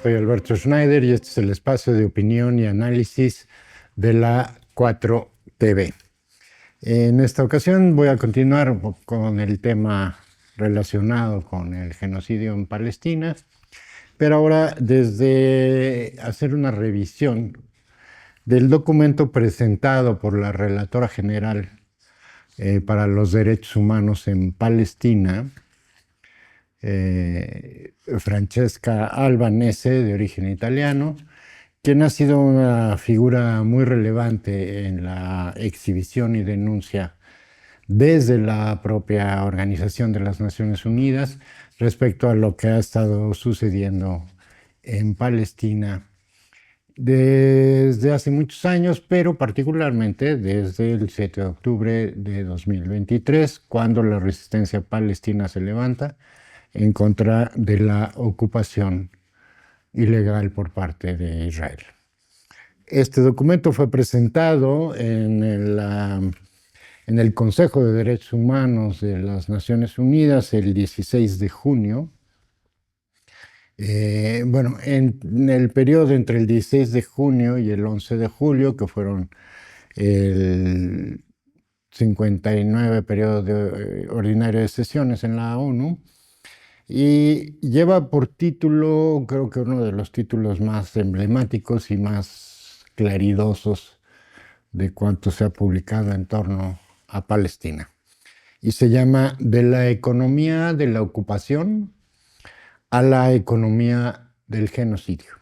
Soy Alberto Schneider y este es el espacio de opinión y análisis de la 4TV. En esta ocasión voy a continuar con el tema relacionado con el genocidio en Palestina, pero ahora desde hacer una revisión del documento presentado por la Relatora General para los Derechos Humanos en Palestina, Francesca Albanese, de origen italiano, quien ha sido una figura muy relevante en la exhibición y denuncia desde la propia Organización de las Naciones Unidas respecto a lo que ha estado sucediendo en Palestina desde hace muchos años, pero particularmente desde el 7 de octubre de 2023, cuando la resistencia palestina se levanta en contra de la ocupación ilegal por parte de Israel. Este documento fue presentado en el Consejo de Derechos Humanos de las Naciones Unidas el 16 de junio. En el periodo entre el 16 de junio y el 11 de julio, que fueron el 59 periodo ordinario de sesiones en la ONU, y lleva por título, creo que uno de los títulos más emblemáticos y más claridosos de cuanto se ha publicado en torno a Palestina. Y se llama De la economía de la ocupación a la economía del genocidio.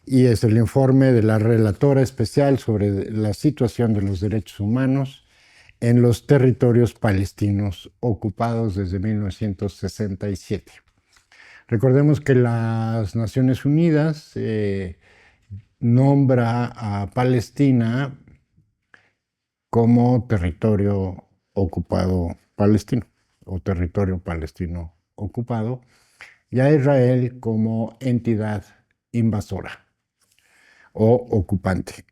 Y es el informe de la relatora especial sobre la situación de los derechos humanos en los territorios palestinos ocupados desde 1967. Recordemos que las Naciones Unidas nombra a Palestina como territorio ocupado palestino o territorio palestino ocupado, y a Israel como entidad invasora o ocupante.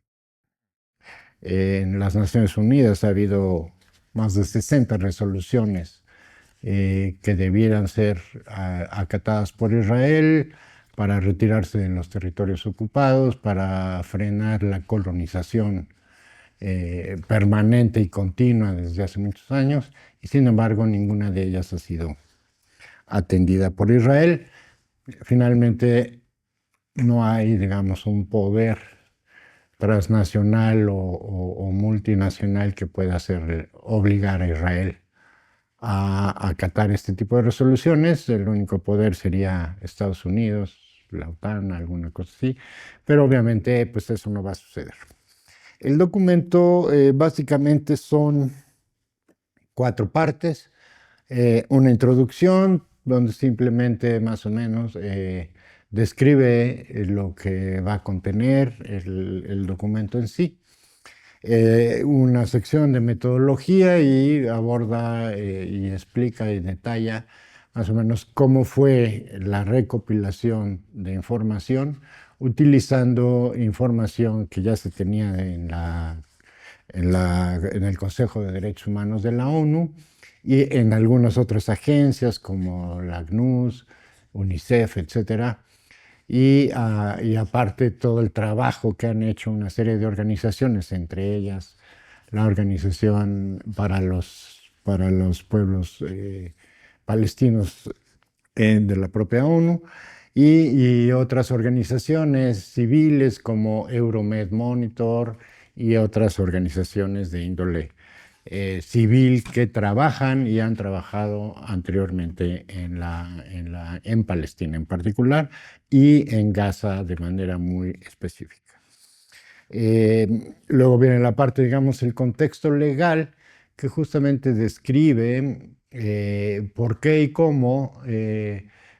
En las Naciones Unidas ha habido más de 60 resoluciones que debieran ser acatadas por Israel para retirarse de los territorios ocupados, para frenar la colonización permanente y continua desde hace muchos años, y sin embargo ninguna de ellas ha sido atendida por Israel. Finalmente no hay, digamos, un poder transnacional o multinacional que pueda obligar a Israel a acatar este tipo de resoluciones. El único poder sería Estados Unidos, la OTAN, alguna cosa así, pero obviamente pues eso no va a suceder. El documento básicamente son 4 partes. Una introducción donde simplemente más o menos describe lo que va a contener el documento en sí. Una sección de metodología y aborda y explica y detalla más o menos cómo fue la recopilación de información utilizando información que ya se tenía en el Consejo de Derechos Humanos de la ONU y en algunas otras agencias como la ACNUS, UNICEF, etc. Y aparte todo el trabajo que han hecho una serie de organizaciones, entre ellas la Organización para los Pueblos Palestinos de la propia ONU, y otras organizaciones civiles como Euromed Monitor y otras organizaciones de índole civil que trabajan y han trabajado anteriormente en Palestina en particular y en Gaza de manera muy específica. Luego viene la parte, digamos, el contexto legal, que justamente describe por qué y cómo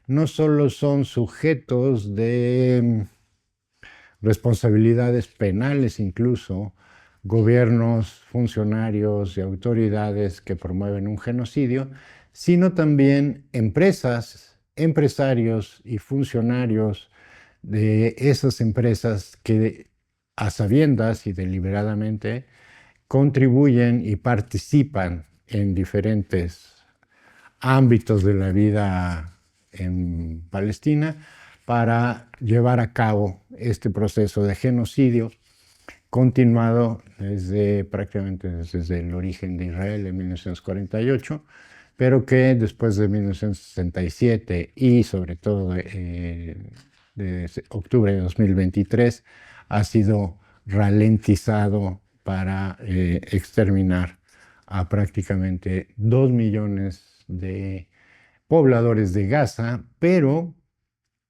no solo son sujetos de responsabilidades penales incluso, gobiernos, funcionarios y autoridades que promueven un genocidio, sino también empresas, empresarios y funcionarios de esas empresas que a sabiendas y deliberadamente contribuyen y participan en diferentes ámbitos de la vida en Palestina para llevar a cabo este proceso de genocidio continuado prácticamente desde el origen de Israel en 1948, pero que después de 1967 y sobre todo de octubre de 2023 ha sido ralentizado para exterminar a prácticamente 2 millones de pobladores de Gaza, pero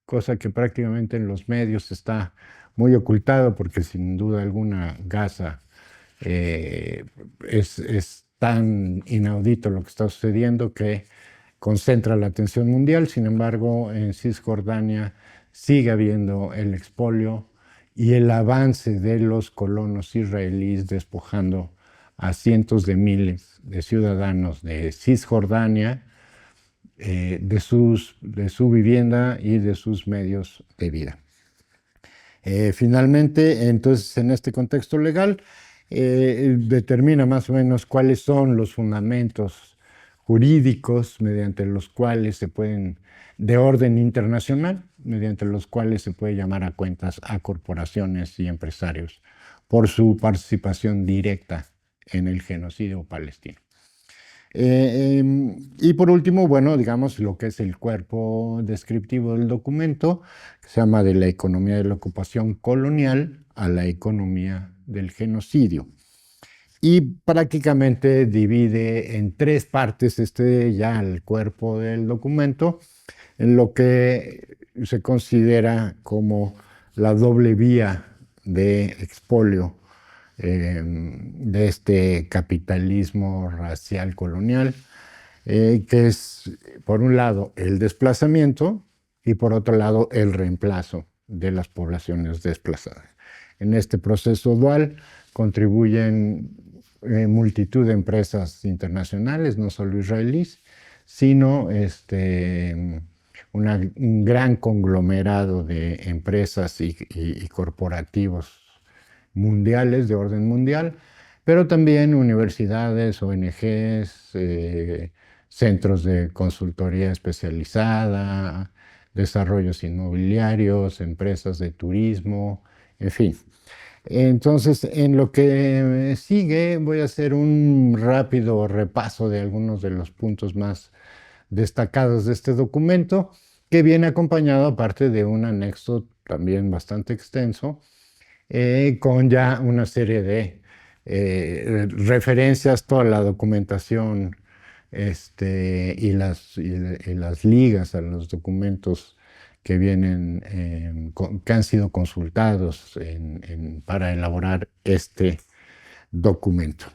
cosa que prácticamente en los medios está muy ocultado porque sin duda alguna Gaza eh, es tan inaudito lo que está sucediendo que concentra la atención mundial. Sin embargo, en Cisjordania sigue habiendo el expolio y el avance de los colonos israelíes despojando a cientos de miles de ciudadanos de Cisjordania de su vivienda y de sus medios de vida. Finalmente, entonces, en este contexto legal, determina más o menos cuáles son los fundamentos jurídicos mediante los cuales se pueden, de orden internacional, mediante los cuales se puede llamar a cuentas a corporaciones y empresarios por su participación directa en el genocidio palestino. Y por último, bueno, digamos lo que es el cuerpo descriptivo del documento, que se llama de la economía de la ocupación colonial a la economía del genocidio. Y prácticamente divide en 3 partes ya el cuerpo del documento, en lo que se considera como la doble vía de expolio de este capitalismo racial colonial, que es, por un lado, el desplazamiento y, por otro lado, el reemplazo de las poblaciones desplazadas. En este proceso dual contribuyen multitud de empresas internacionales, no solo israelíes, sino un gran conglomerado de empresas y corporativos mundiales, de orden mundial, pero también universidades, ONGs, centros de consultoría especializada, desarrollos inmobiliarios, empresas de turismo, en fin. Entonces, en lo que sigue, voy a hacer un rápido repaso de algunos de los puntos más destacados de este documento, que viene acompañado aparte de un anexo también bastante extenso, con ya una serie de referencias, toda la documentación y las ligas a los documentos que que han sido consultados para elaborar este documento.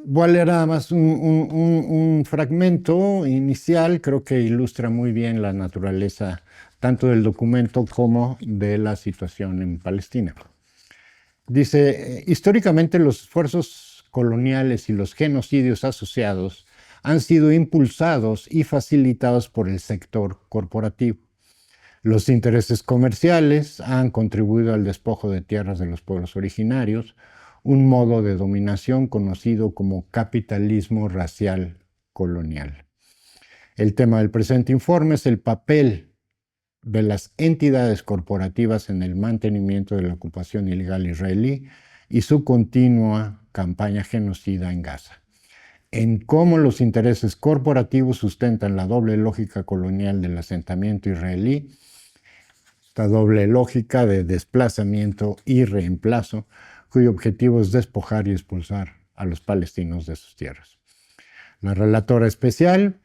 Voy a leer nada más un fragmento inicial, creo que ilustra muy bien la naturaleza tanto del documento como de la situación en Palestina. Dice, históricamente los esfuerzos coloniales y los genocidios asociados han sido impulsados y facilitados por el sector corporativo. Los intereses comerciales han contribuido al despojo de tierras de los pueblos originarios, un modo de dominación conocido como capitalismo racial colonial. El tema del presente informe es el papel de las entidades corporativas en el mantenimiento de la ocupación ilegal israelí y su continua campaña genocida en Gaza, en cómo los intereses corporativos sustentan la doble lógica colonial del asentamiento israelí, esta doble lógica de desplazamiento y reemplazo, cuyo objetivo es despojar y expulsar a los palestinos de sus tierras. La relatora especial,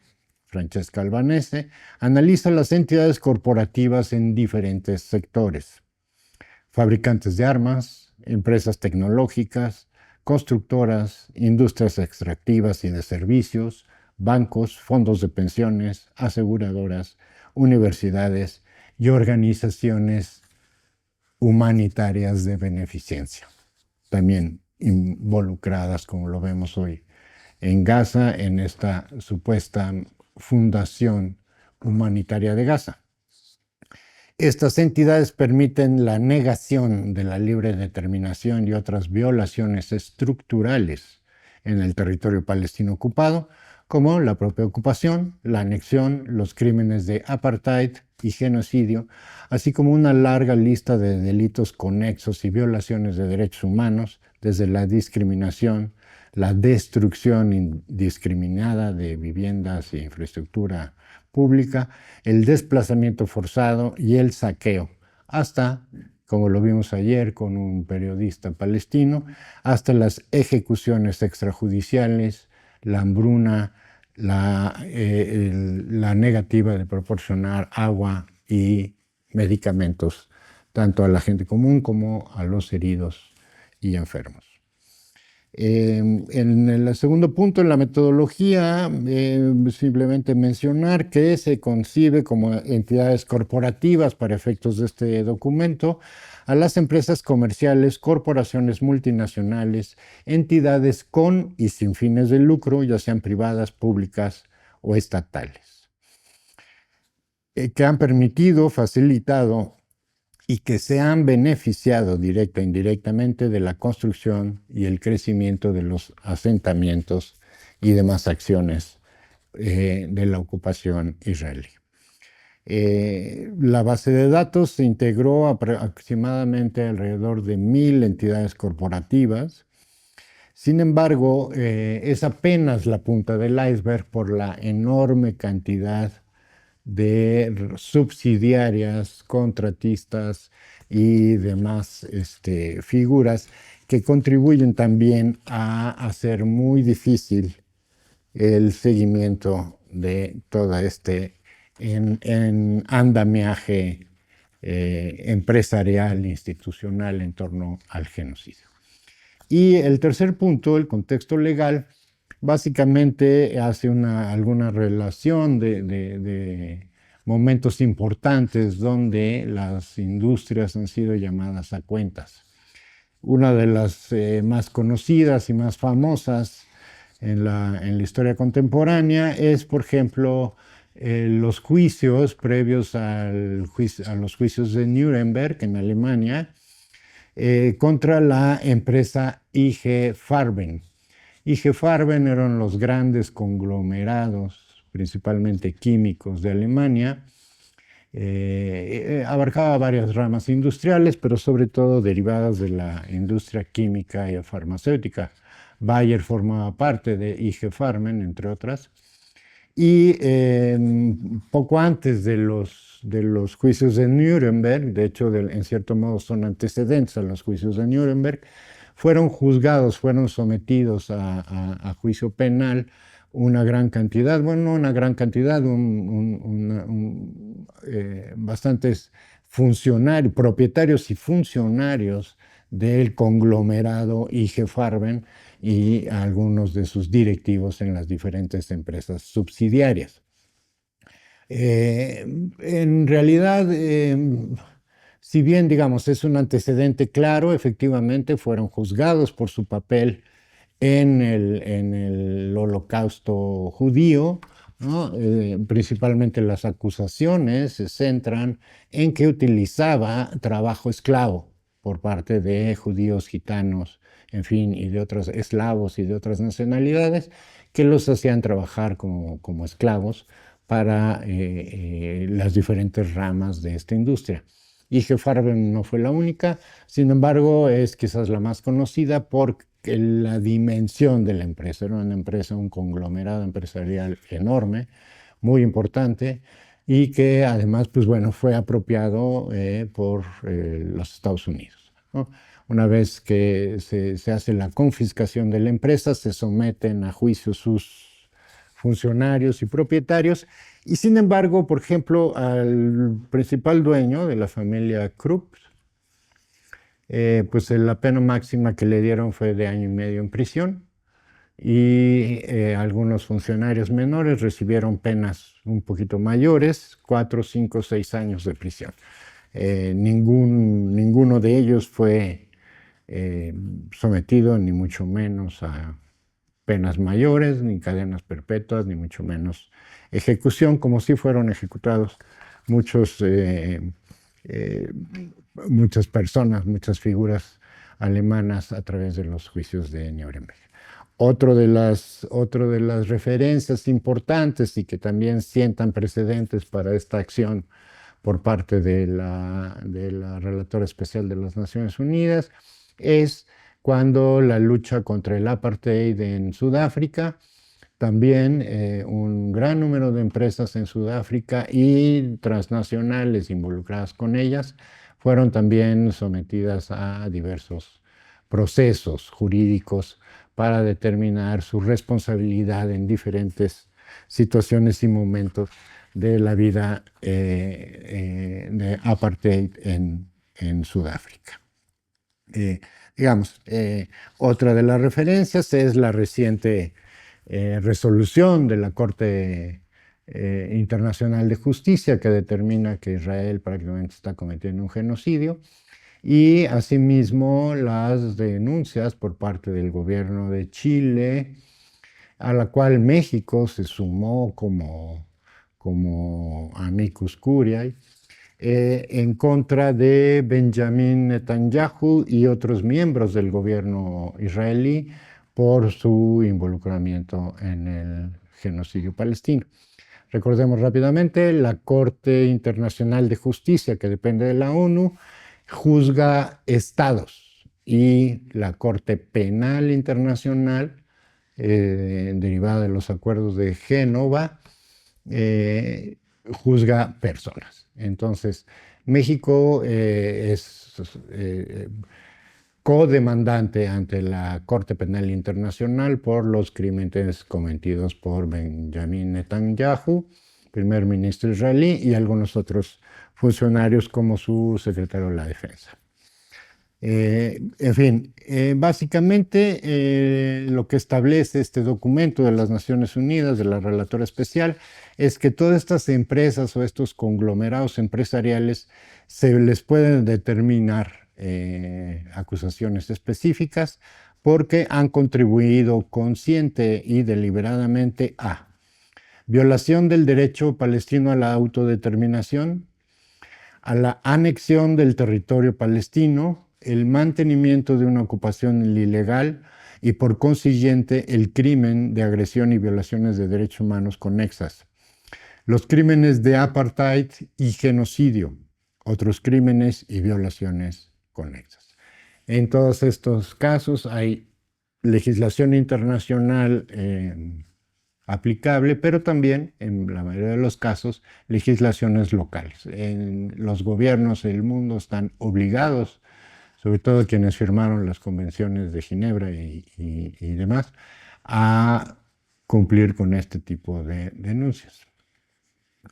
Francesca Albanese, analiza las entidades corporativas en diferentes sectores: fabricantes de armas, empresas tecnológicas, constructoras, industrias extractivas y de servicios, bancos, fondos de pensiones, aseguradoras, universidades y organizaciones humanitarias de beneficencia, también involucradas, como lo vemos hoy, en Gaza, en esta supuesta Fundación Humanitaria de Gaza. Estas entidades permiten la negación de la libre determinación y otras violaciones estructurales en el territorio palestino ocupado, como la propia ocupación, la anexión, los crímenes de apartheid y genocidio, así como una larga lista de delitos conexos y violaciones de derechos humanos, desde la discriminación, la destrucción indiscriminada de viviendas e infraestructura pública, el desplazamiento forzado y el saqueo, hasta, como lo vimos ayer con un periodista palestino, hasta las ejecuciones extrajudiciales, la hambruna, la negativa de proporcionar agua y medicamentos tanto a la gente común como a los heridos y enfermos. En el segundo punto, en la metodología, simplemente mencionar que se concibe como entidades corporativas para efectos de este documento a las empresas comerciales, corporaciones multinacionales, entidades con y sin fines de lucro, ya sean privadas, públicas o estatales, que han permitido, facilitado y que se han beneficiado directa e indirectamente de la construcción y el crecimiento de los asentamientos y demás acciones de la ocupación israelí. La base de datos se integró aproximadamente alrededor de 1000 entidades corporativas. Sin embargo, es apenas la punta del iceberg por la enorme cantidad de subsidiarias, contratistas y demás figuras que contribuyen también a hacer muy difícil el seguimiento de todo en andamiaje empresarial, institucional en torno al genocidio. Y el tercer punto, el contexto legal, básicamente hace alguna relación de momentos importantes donde las industrias han sido llamadas a cuentas. Una de las más conocidas y más famosas en la historia contemporánea es, por ejemplo, los juicios previos a los juicios de Nuremberg en Alemania contra la empresa IG Farben. IG Farben eran los grandes conglomerados, principalmente químicos de Alemania. Abarcaba varias ramas industriales, pero sobre todo derivadas de la industria química y farmacéutica. Bayer formaba parte de IG Farben, entre otras. Y poco antes de los juicios de Nuremberg, de hecho, en cierto modo son antecedentes a los juicios de Nuremberg, fueron juzgados, fueron sometidos a juicio penal una gran cantidad, bueno, no una gran cantidad, bastantes funcionarios, propietarios y funcionarios del conglomerado IG Farben y algunos de sus directivos en las diferentes empresas subsidiarias. En realidad, si bien, digamos, es un antecedente claro, efectivamente fueron juzgados por su papel en el holocausto judío, ¿no? Principalmente las acusaciones se centran en que utilizaba trabajo esclavo por parte de judíos, gitanos, en fin, y de otros eslavos y de otras nacionalidades, que los hacían trabajar como esclavos para las diferentes ramas de esta industria. IG Farben no fue la única, sin embargo, es quizás la más conocida por la dimensión de la empresa. Era una empresa, un conglomerado empresarial enorme, muy importante, y que además, pues bueno, fue apropiado por los Estados Unidos, ¿no? Una vez que se hace la confiscación de la empresa, se someten a juicio sus funcionarios y propietarios, y sin embargo, por ejemplo, al principal dueño de la familia Krupp, pues la pena máxima que le dieron fue de 1 año y medio en prisión, y algunos funcionarios menores recibieron penas un poquito mayores, 4, 5, 6 años de prisión. Ninguno de ellos fue sometido ni mucho menos a penas mayores, ni cadenas perpetuas, ni mucho menos ejecución, como si fueron ejecutados muchas personas, muchas figuras alemanas a través de los juicios de Nuremberg. Otro de las referencias importantes y que también sientan precedentes para esta acción por parte de la relatora especial de las Naciones Unidas, es cuando la lucha contra el apartheid en Sudáfrica, también un gran número de empresas en Sudáfrica y transnacionales involucradas con ellas fueron también sometidas a diversos procesos jurídicos para determinar su responsabilidad en diferentes situaciones y momentos de la vida de apartheid en Sudáfrica. Digamos, otra de las referencias es la reciente resolución de la Corte Internacional de Justicia que determina que Israel prácticamente está cometiendo un genocidio, y asimismo las denuncias por parte del gobierno de Chile, a la cual México se sumó como amicus curiae, en contra de Benjamin Netanyahu y otros miembros del gobierno israelí por su involucramiento en el genocidio palestino. Recordemos rápidamente, la Corte Internacional de Justicia, que depende de la ONU, juzga estados, y la Corte Penal Internacional, derivada de los acuerdos de Génova, juzga personas. Entonces, México es codemandante ante la Corte Penal Internacional por los crímenes cometidos por Benjamin Netanyahu, primer ministro israelí, y algunos otros funcionarios como su secretario de la Defensa. En fin, básicamente lo que establece este documento de las Naciones Unidas, de la relatora especial, es que todas estas empresas o estos conglomerados empresariales se les pueden determinar acusaciones específicas porque han contribuido consciente y deliberadamente a violación del derecho palestino a la autodeterminación, a la anexión del territorio palestino, el mantenimiento de una ocupación ilegal y por consiguiente el crimen de agresión y violaciones de derechos humanos conexas, los crímenes de apartheid y genocidio, otros crímenes y violaciones conexas. En todos estos casos hay legislación internacional aplicable, pero también, en la mayoría de los casos, legislaciones locales. Los gobiernos del mundo están obligados, sobre todo quienes firmaron las convenciones de Ginebra y demás, a cumplir con este tipo de denuncias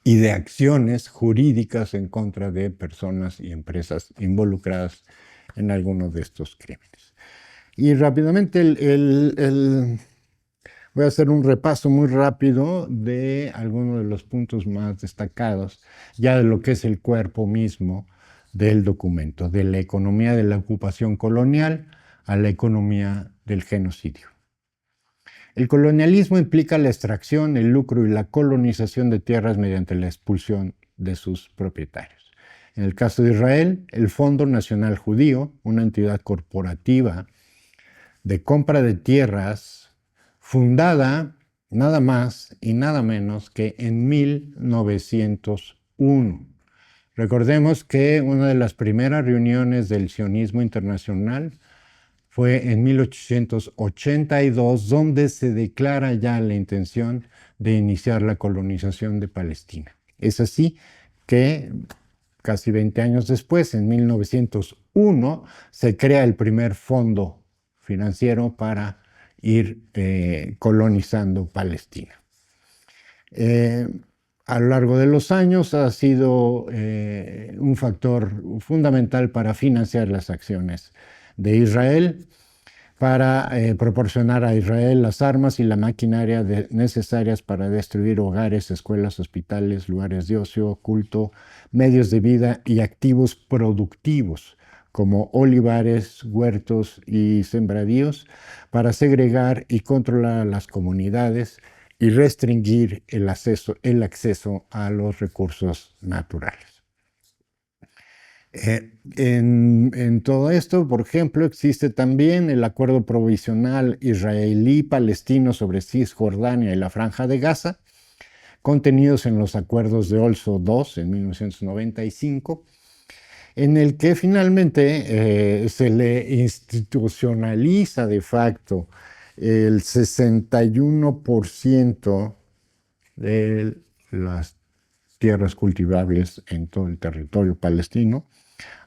y de acciones jurídicas en contra de personas y empresas involucradas en algunos de estos crímenes. Y rápidamente voy a hacer un repaso muy rápido de algunos de los puntos más destacados, ya de lo que es el cuerpo mismo del documento, de la economía de la ocupación colonial a la economía del genocidio. El colonialismo implica la extracción, el lucro y la colonización de tierras mediante la expulsión de sus propietarios. En el caso de Israel, el Fondo Nacional Judío, una entidad corporativa de compra de tierras, fundada nada más y nada menos que en 1901. Recordemos que una de las primeras reuniones del sionismo internacional fue en 1882, donde se declara ya la intención de iniciar la colonización de Palestina. Es así que casi 20 años después, en 1901, se crea el primer fondo financiero para ir colonizando Palestina. A lo largo de los años ha sido un factor fundamental para financiar las acciones de Israel, para proporcionar a Israel las armas y la maquinaria necesarias para destruir hogares, escuelas, hospitales, lugares de ocio, culto, medios de vida y activos productivos como olivares, huertos y sembradíos, para segregar y controlar a las comunidades y restringir el acceso a los recursos naturales. En todo esto, por ejemplo, existe también el acuerdo provisional israelí-palestino sobre Cisjordania y la Franja de Gaza, contenidos en los acuerdos de Oslo II en 1995, en el que finalmente se le institucionaliza de facto el 61% de las tierras cultivables en todo el territorio palestino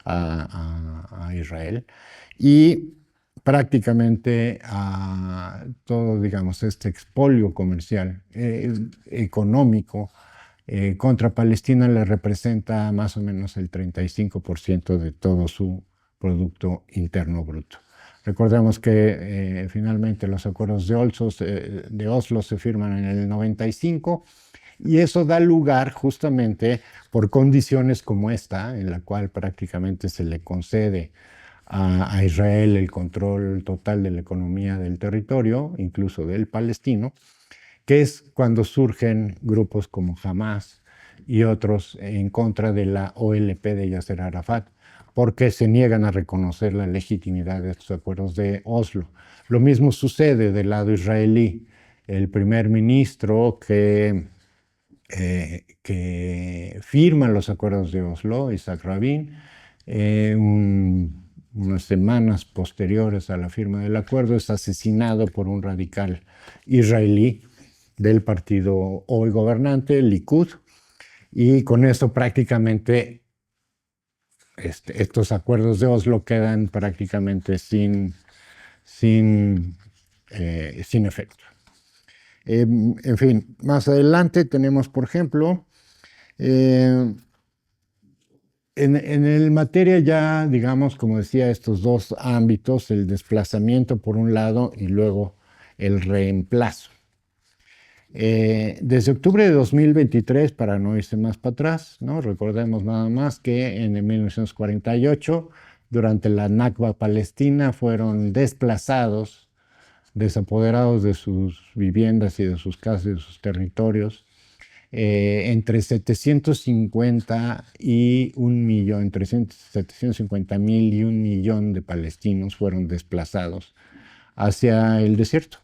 a Israel, y prácticamente a todo, digamos, este expolio comercial, económico, contra Palestina le representa más o menos el 35% de todo su Producto Interno Bruto. Recordemos que finalmente los acuerdos de Oslo se firman en el 95, y eso da lugar justamente por condiciones como esta, en la cual prácticamente se le concede a Israel el control total de la economía del territorio, incluso del palestino, que es cuando surgen grupos como Hamas y otros en contra de la OLP de Yasser Arafat, porque se niegan a reconocer la legitimidad de estos acuerdos de Oslo. Lo mismo sucede del lado israelí. El primer ministro que firma los acuerdos de Oslo, Isaac Rabin, unas semanas posteriores a la firma del acuerdo, es asesinado por un radical israelí del partido hoy gobernante, el Likud, y con eso prácticamente estos acuerdos de Oslo quedan prácticamente sin efecto. En fin, más adelante tenemos, por ejemplo, en el materia ya, digamos, como decía, estos dos ámbitos, el desplazamiento por un lado y luego el reemplazo. Desde octubre de 2023, para no irse más para atrás, ¿no? Recordemos nada más que en el 1948, durante la Nakba palestina, fueron desplazados, desapoderados de sus viviendas y de sus casas y de sus territorios, entre 750 y un millón, entre 750,000 y 1 millón de palestinos fueron desplazados hacia el desierto,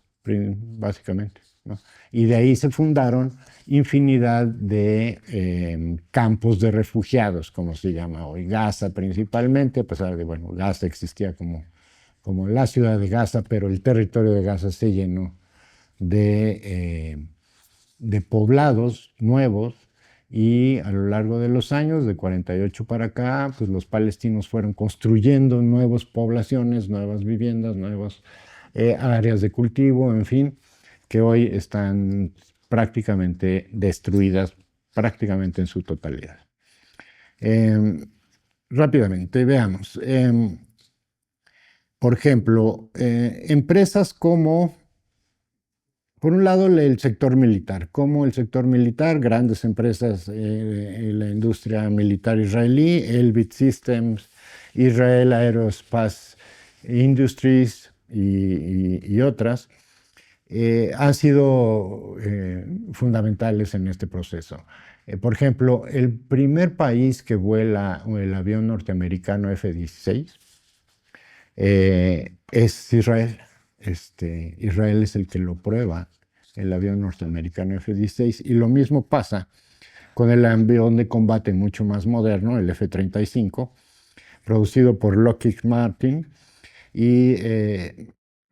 básicamente, ¿no? Y de ahí se fundaron infinidad de campos de refugiados, como se llama hoy, Gaza principalmente, a pesar de, bueno, Gaza existía como la ciudad de Gaza, pero el territorio de Gaza se llenó de poblados nuevos, y a lo largo de los años, de 48 para acá, pues los palestinos fueron construyendo nuevas poblaciones, nuevas viviendas, nuevas áreas de cultivo, en fin, que hoy están prácticamente destruidas, prácticamente en su totalidad. Rápidamente, veamos. Por ejemplo, empresas como, por un lado, el sector militar, como el sector militar, grandes empresas en la industria militar israelí, Elbit Systems, Israel Aerospace Industries y otras, han sido fundamentales en este proceso. Por ejemplo, el primer país que vuela el avión norteamericano F-16 es Israel. Israel es el que lo prueba, el avión norteamericano F-16, y lo mismo pasa con el avión de combate mucho más moderno, el F-35, producido por Lockheed Martin, y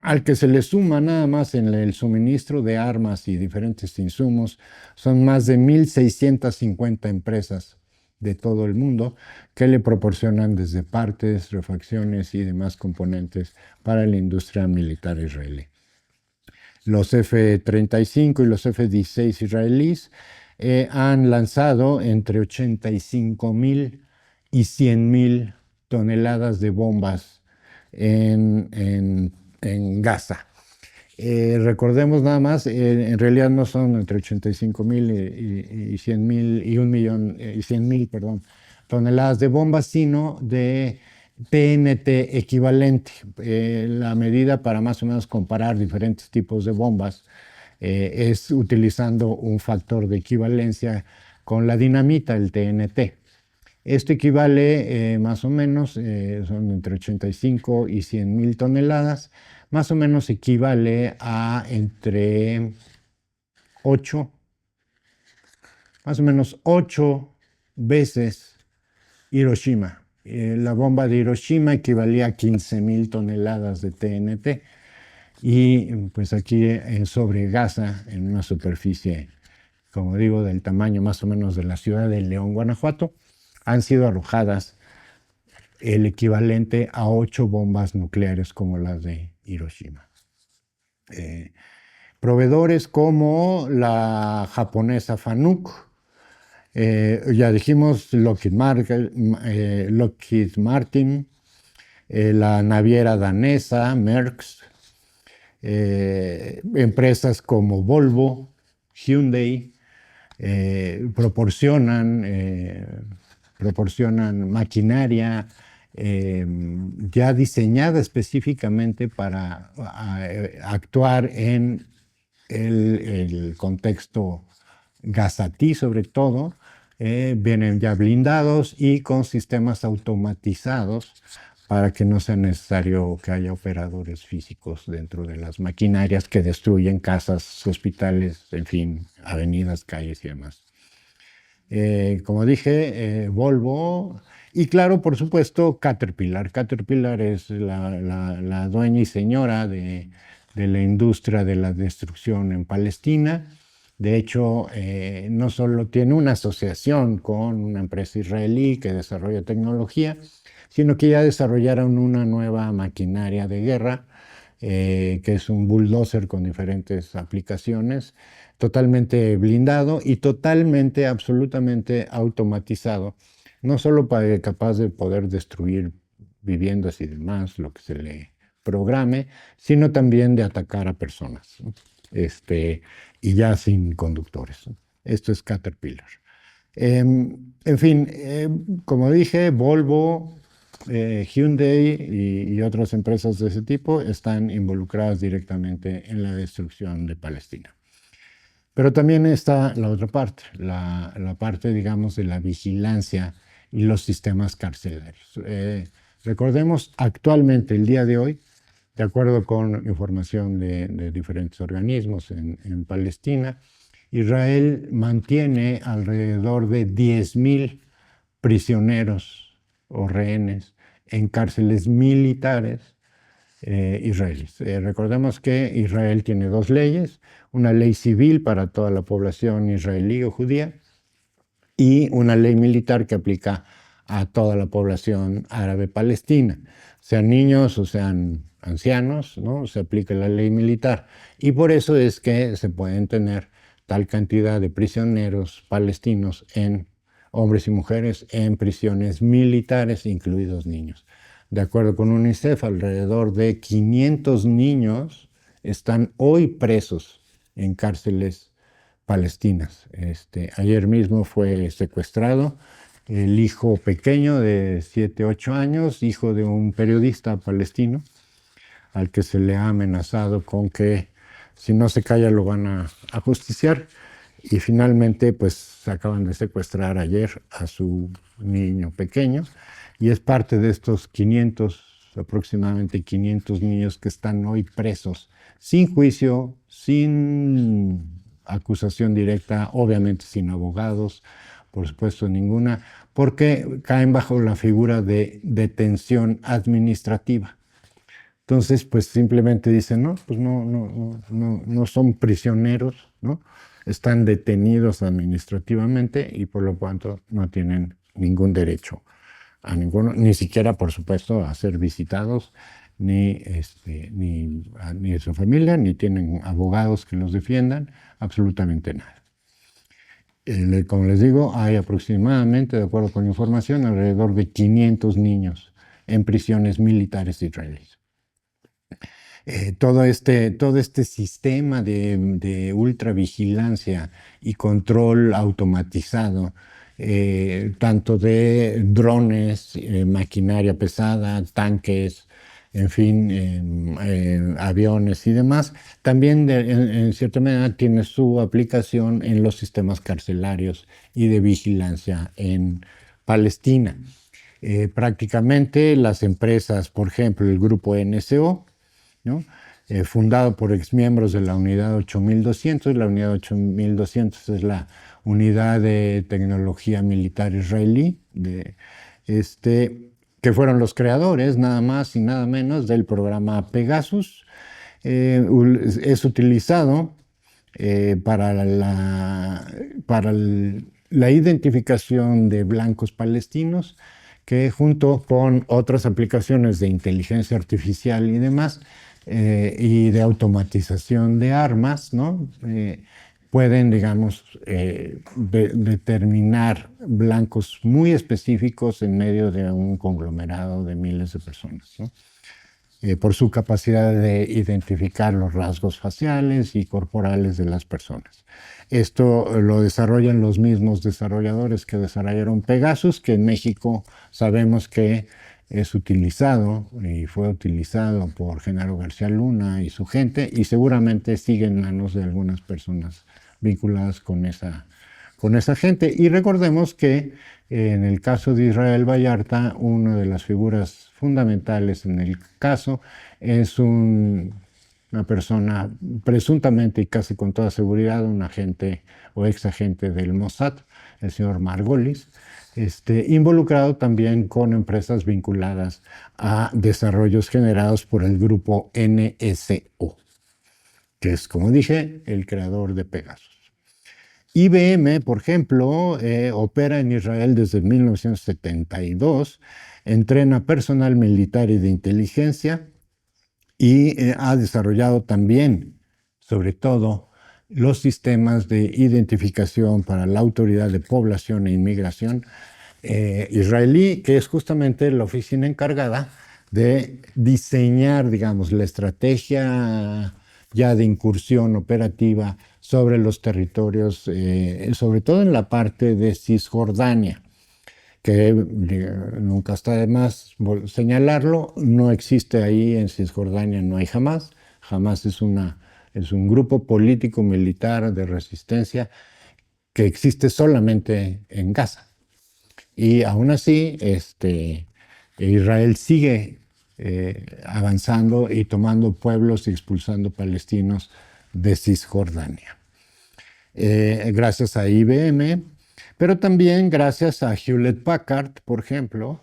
al que se le suma nada más en el suministro de armas y diferentes insumos, son más de 1,650 empresas de todo el mundo que le proporcionan desde partes, refacciones y demás componentes para la industria militar israelí. Los F-35 y los F-16 israelíes han lanzado entre 85,000 y 100,000 toneladas de bombas en Gaza. Recordemos nada más, en realidad no son entre 85,000 y 100,000 y 1 millón y 100,000, perdón, toneladas de bombas, sino de TNT equivalente. La medida para más o menos comparar diferentes tipos de bombas es utilizando un factor de equivalencia con la dinamita, el TNT. Esto equivale más o menos, son entre 85 y 100,000 toneladas, más o menos equivale a entre 8 más o menos 8 veces Hiroshima. La bomba de Hiroshima equivalía a 15,000 toneladas de TNT. Y pues aquí sobre Gaza, en una superficie, como digo, del tamaño más o menos de la ciudad de León, Guanajuato, han sido arrojadas el equivalente a 8 bombas nucleares como las de Hiroshima. Proveedores como la japonesa Fanuc, ya dijimos Lockheed Martin, la naviera danesa Maersk, empresas como Volvo, Hyundai, proporcionan maquinaria ya diseñada específicamente para actuar en el contexto gazatí sobre todo. Vienen ya blindados y con sistemas automatizados para que no sea necesario que haya operadores físicos dentro de las maquinarias que destruyen casas, hospitales, en fin, avenidas, calles y demás. Como dije, Volvo y claro, por supuesto, Caterpillar. Caterpillar es la dueña y señora de la industria de la destrucción en Palestina. De hecho, no solo tiene una asociación con una empresa israelí que desarrolla tecnología, sino que ya desarrollaron una nueva maquinaria de guerra, que es un bulldozer con diferentes aplicaciones, totalmente blindado y totalmente, absolutamente automatizado, no solo para capaz de poder destruir viviendas y demás, lo que se le programe, sino también de atacar a personas, ¿no? Y ya sin conductores. Esto es Caterpillar. En fin, como dije, Volvo, Hyundai y otras empresas de ese tipo están involucradas directamente en la destrucción de Palestina. Pero también está la otra parte, la parte, digamos, de la vigilancia y los sistemas carcelarios. Recordemos, actualmente, el día de hoy, de acuerdo con información de diferentes organismos en Palestina, Israel mantiene alrededor de 10,000 prisioneros o rehenes en cárceles militares israelíes. Recordemos que Israel tiene dos leyes, una ley civil para toda la población israelí o judía y una ley militar que aplica a toda la población árabe palestina, sean niños o sean ancianos, ¿no? Se aplica la ley militar. Y por eso es que se pueden tener tal cantidad de prisioneros palestinos, hombres y mujeres, en prisiones militares, incluidos niños. De acuerdo con UNICEF, alrededor de 500 niños están hoy presos en cárceles palestinas. Ayer mismo fue secuestrado el hijo pequeño de 7, 8 años, hijo de un periodista palestino, al que se le ha amenazado con que si no se calla lo van a justiciar. Y finalmente, pues acaban de secuestrar ayer a su niño pequeño y es parte de estos 500, aproximadamente 500 niños que están hoy presos, sin juicio, sin acusación directa, obviamente sin abogados, por supuesto ninguna, porque caen bajo la figura de detención administrativa. Entonces, pues simplemente dicen, no, pues no son prisioneros, ¿no? Están detenidos administrativamente y por lo tanto no tienen ningún derecho a ninguno, ni siquiera, por supuesto, a ser visitados, ni su familia, ni tienen abogados que los defiendan, absolutamente nada. Como les digo, hay aproximadamente, de acuerdo con información, alrededor de 500 niños en prisiones militares israelíes. Todo este sistema de ultravigilancia y control automatizado, tanto de drones, maquinaria pesada, tanques, en fin, aviones y demás, también en cierta manera tiene su aplicación en los sistemas carcelarios y de vigilancia en Palestina. Prácticamente las empresas, por ejemplo, el grupo NSO, ¿no? fundado por exmiembros de la Unidad 8200. La Unidad 8200 es la unidad de tecnología militar israelí, que fueron los creadores, nada más y nada menos, del programa Pegasus. Es utilizado para la identificación de blancos palestinos, que junto con otras aplicaciones de inteligencia artificial y demás, y de automatización de armas, ¿no? Pueden, digamos, determinar blancos muy específicos en medio de un conglomerado de miles de personas, ¿no? Por su capacidad de identificar los rasgos faciales y corporales de las personas. Esto lo desarrollan los mismos desarrolladores que desarrollaron Pegasus, que en México sabemos que es utilizado y fue utilizado por Genaro García Luna y su gente, y seguramente sigue en manos de algunas personas vinculadas con esa gente. Y recordemos que en el caso de Israel Vallarta, una de las figuras fundamentales en el caso es una persona presuntamente y casi con toda seguridad un agente o ex agente del Mossad, el señor Margolis, involucrado también con empresas vinculadas a desarrollos generados por el grupo NSO, que es, como dije, el creador de Pegasus. IBM, por ejemplo, opera en Israel desde 1972, entrena personal militar y de inteligencia y ha desarrollado también, sobre todo, los sistemas de identificación para la Autoridad de Población e Inmigración israelí, que es justamente la oficina encargada de diseñar, digamos, la estrategia ya de incursión operativa sobre los territorios, sobre todo en la parte de Cisjordania, que nunca está de más señalarlo, no existe ahí en Cisjordania, no hay Hamás. Hamás es un grupo político militar de resistencia que existe solamente en Gaza. Y aún así, Israel sigue avanzando y tomando pueblos y expulsando palestinos de Cisjordania. Gracias a IBM, pero también gracias a Hewlett Packard, por ejemplo,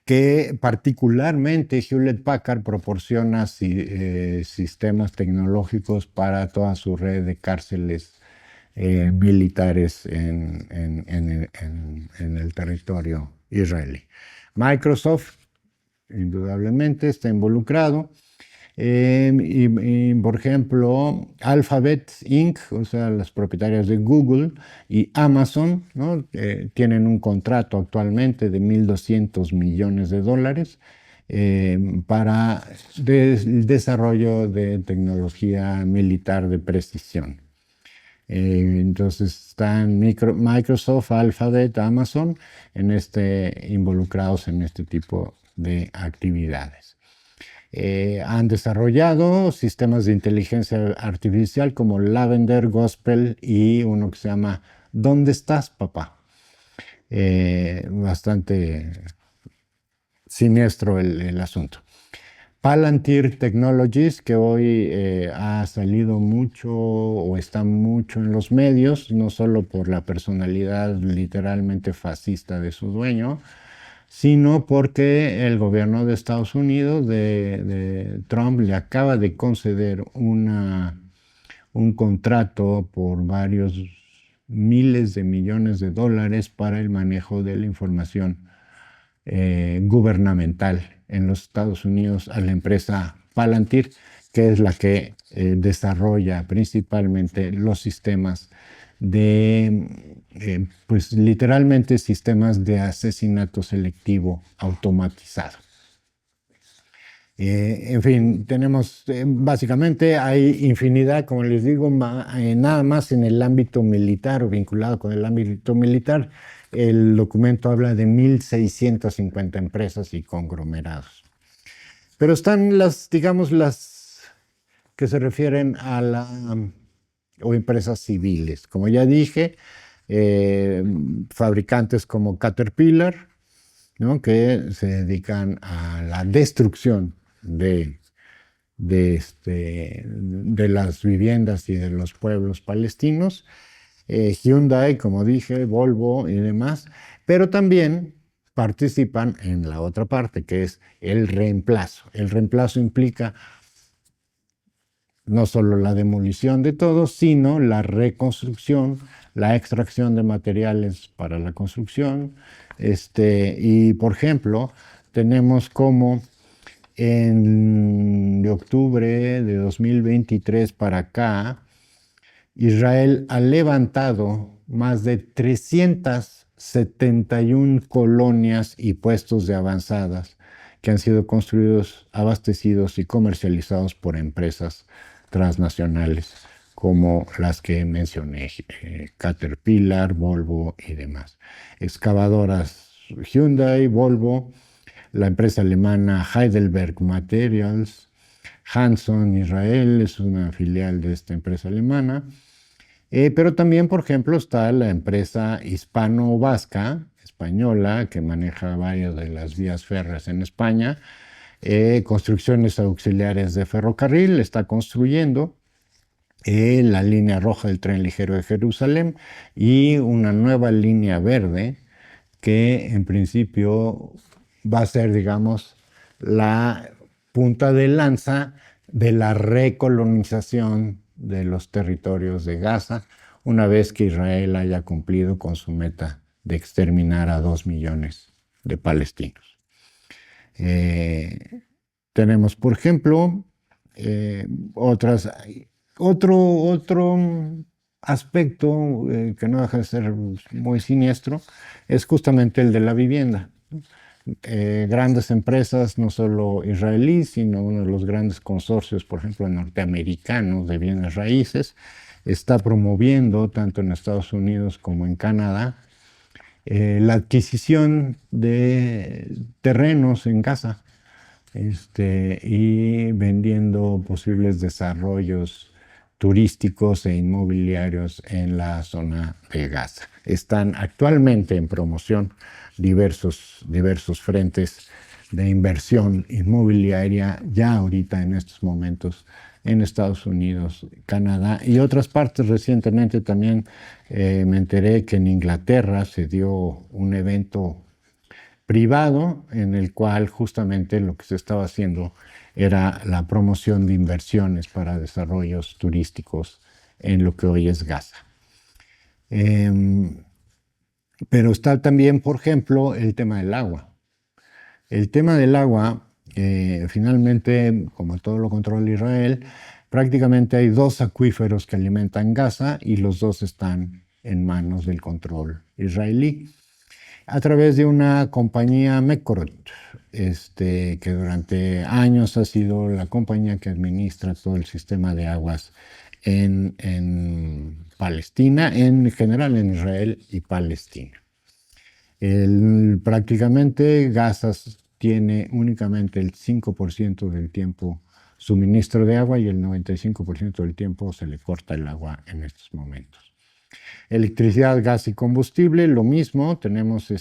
que particularmente Hewlett Packard proporciona sistemas tecnológicos para toda su red de cárceles militares en el territorio israelí. Microsoft, indudablemente, está involucrado. Y, por ejemplo, Alphabet Inc., o sea, las propietarias de Google y Amazon, ¿no? Tienen un contrato actualmente de $1.200 millones para el desarrollo de tecnología militar de precisión. Entonces están Microsoft, Alphabet, Amazon involucrados en este tipo de actividades. Han desarrollado sistemas de inteligencia artificial como Lavender, Gospel y uno que se llama ¿Dónde estás, papá? Bastante siniestro el asunto. Palantir Technologies, que hoy ha salido mucho o está mucho en los medios, no solo por la personalidad literalmente fascista de su dueño, sino porque el gobierno de Estados Unidos, de Trump, le acaba de conceder un contrato por varios miles de millones de dólares para el manejo de la información gubernamental en los Estados Unidos a la empresa Palantir, que es la que desarrolla principalmente los sistemas pues literalmente sistemas de asesinato selectivo automatizado. En fin, tenemos, básicamente hay infinidad, como les digo, nada más en el ámbito militar o vinculado con el ámbito militar. El documento habla de 1.650 empresas y conglomerados. Pero están las que se refieren o empresas civiles. Como ya dije, fabricantes como Caterpillar, ¿no? Que se dedican a la destrucción de de las viviendas y de los pueblos palestinos. Hyundai, como dije, Volvo y demás, pero también participan en la otra parte, que es el reemplazo. El reemplazo implica no solo la demolición de todo, sino la reconstrucción, la extracción de materiales para la construcción. Y, por ejemplo, tenemos como de octubre de 2023 para acá, Israel ha levantado más de 371 colonias y puestos de avanzadas que han sido construidos, abastecidos y comercializados por empresas transnacionales como las que mencioné, Caterpillar, Volvo y demás. Excavadoras Hyundai, Volvo, la empresa alemana Heidelberg Materials, Hanson Israel es una filial de esta empresa alemana, pero también, por ejemplo, está la empresa hispano-vasca, española, que maneja varias de las vías férreas en España, construcciones auxiliares de ferrocarril, está construyendo la línea roja del tren ligero de Jerusalén y una nueva línea verde que en principio va a ser, digamos, la punta de lanza de la recolonización de los territorios de Gaza, una vez que Israel haya cumplido con su meta de exterminar a 2 millones de palestinos. Tenemos, por ejemplo, otro aspecto que no deja de ser muy siniestro es justamente el de la vivienda. Grandes empresas, no solo israelíes, sino uno de los grandes consorcios, por ejemplo, norteamericanos de bienes raíces, está promoviendo, tanto en Estados Unidos como en Canadá, la adquisición de terrenos en Gaza y vendiendo posibles desarrollos turísticos e inmobiliarios en la zona de Gaza. Están actualmente en promoción diversos frentes de inversión inmobiliaria ya ahorita en estos momentos en Estados Unidos, Canadá y otras partes. Recientemente también me enteré que en Inglaterra se dio un evento privado en el cual justamente lo que se estaba haciendo era la promoción de inversiones para desarrollos turísticos en lo que hoy es Gaza. Pero está también, por ejemplo, el tema del agua. El tema del agua, finalmente, como todo lo controla Israel, prácticamente hay 2 acuíferos que alimentan Gaza y los 2 están en manos del control israelí a través de una compañía Mekorot, que durante años ha sido la compañía que administra todo el sistema de aguas en Palestina, en general en Israel y Palestina. Prácticamente Gaza tiene únicamente el 5% del tiempo suministro de agua y el 95% del tiempo se le corta el agua en estos momentos. Electricidad, gas y combustible, lo mismo, tenemos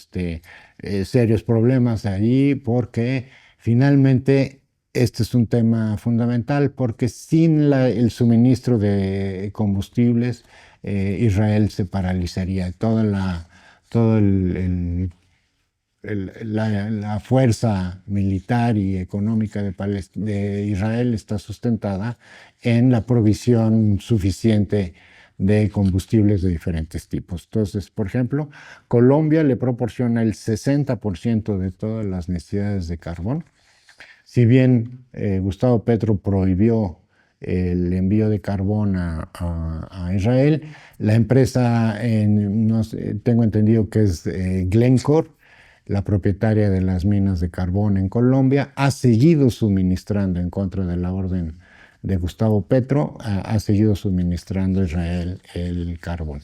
serios problemas ahí porque finalmente este es un tema fundamental porque sin el suministro de combustibles Israel se paralizaría. Toda la fuerza militar y económica de Israel está sustentada en la provisión suficiente de combustibles de diferentes tipos. Entonces, por ejemplo, Colombia le proporciona el 60% de todas las necesidades de carbón. Si bien Gustavo Petro prohibió el envío de carbón a Israel, la empresa, tengo entendido que es Glencore, la propietaria de las minas de carbón en Colombia, ha seguido suministrando en contra de la orden de Gustavo Petro, ha seguido suministrando a Israel el carbón.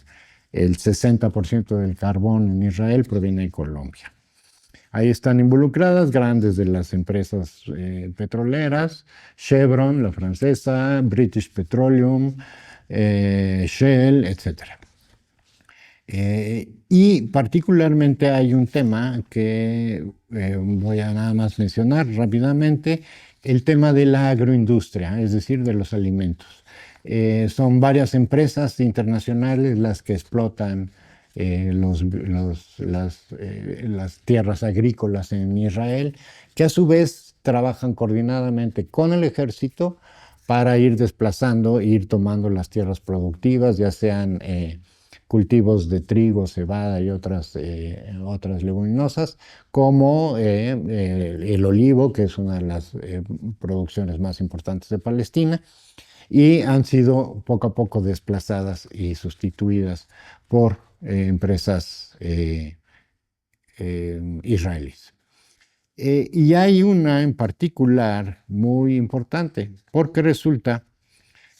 El 60% del carbón en Israel proviene de Colombia. Ahí están involucradas grandes de las empresas petroleras, Chevron, la francesa, British Petroleum, Shell, etc. Y particularmente hay un tema que voy a nada más mencionar rápidamente, el tema de la agroindustria, es decir, de los alimentos. Son varias empresas internacionales las que explotan las tierras agrícolas en Israel, que a su vez trabajan coordinadamente con el ejército para ir desplazando, ir tomando las tierras productivas, ya sean cultivos de trigo, cebada y otras leguminosas, como el olivo, que es una de las producciones más importantes de Palestina, y han sido poco a poco desplazadas y sustituidas por empresas israelíes. Y hay una en particular muy importante, porque resulta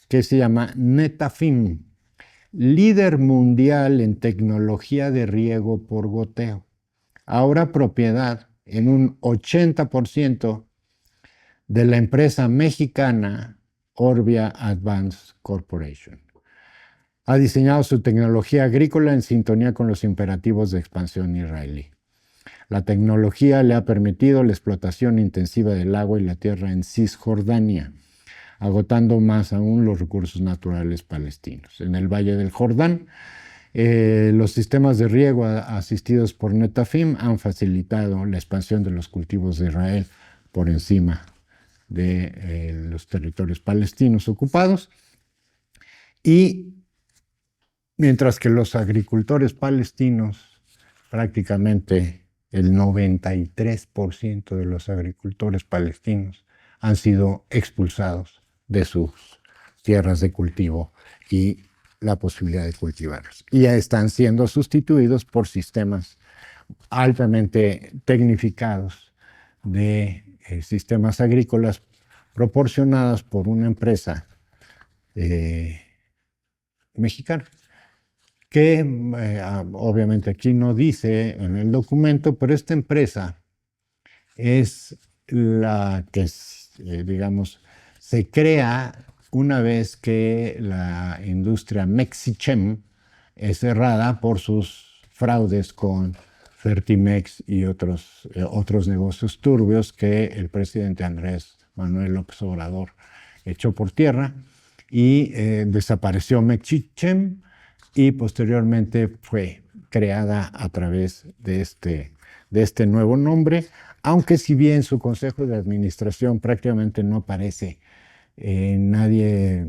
que se llama Netafim, líder mundial en tecnología de riego por goteo. Ahora propiedad en un 80% de la empresa mexicana Orbia Advanced Corporation. Ha diseñado su tecnología agrícola en sintonía con los imperativos de expansión israelí. La tecnología le ha permitido la explotación intensiva del agua y la tierra en Cisjordania, agotando más aún los recursos naturales palestinos. En el Valle del Jordán, los sistemas de riego asistidos por Netafim han facilitado la expansión de los cultivos de Israel por encima de los territorios palestinos ocupados, y mientras que los agricultores palestinos, prácticamente el 93% de los agricultores palestinos han sido expulsados de sus tierras de cultivo y la posibilidad de cultivarlas. Y ya están siendo sustituidos por sistemas altamente tecnificados de sistemas agrícolas proporcionados por una empresa mexicana, que obviamente aquí no dice en el documento, pero esta empresa es la que, digamos, se crea una vez que la industria Mexichem es cerrada por sus fraudes con Fertimex y otros negocios turbios que el presidente Andrés Manuel López Obrador echó por tierra, y desapareció Mexichem y posteriormente fue creada a través de este nuevo nombre, aunque si bien su consejo de administración prácticamente no aparece nadie,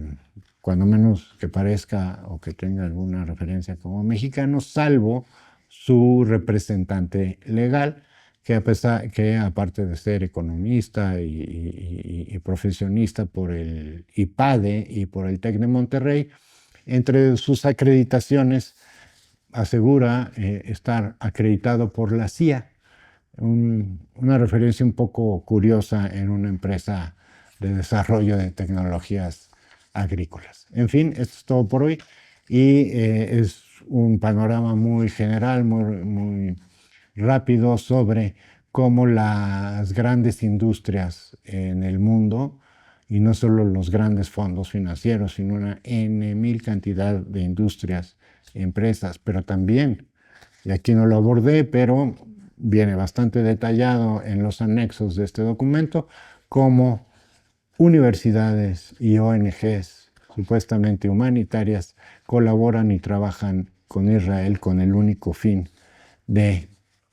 cuando menos que parezca o que tenga alguna referencia como mexicano, salvo su representante legal, que aparte de ser economista y profesionista por el IPADE y por el TEC de Monterrey, entre sus acreditaciones asegura estar acreditado por la CIA, una referencia un poco curiosa en una empresa de desarrollo de tecnologías agrícolas. En fin, esto es todo por hoy, y es un panorama muy general, muy rápido sobre cómo las grandes industrias en el mundo, y no solo los grandes fondos financieros, sino una N cantidad de industrias, empresas, pero también, y aquí no lo abordé, pero viene bastante detallado en los anexos de este documento, cómo universidades y ONGs supuestamente humanitarias colaboran y trabajan con Israel con el único fin de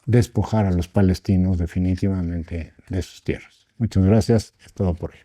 despojar a los palestinos definitivamente de sus tierras. Muchas gracias, es todo por hoy.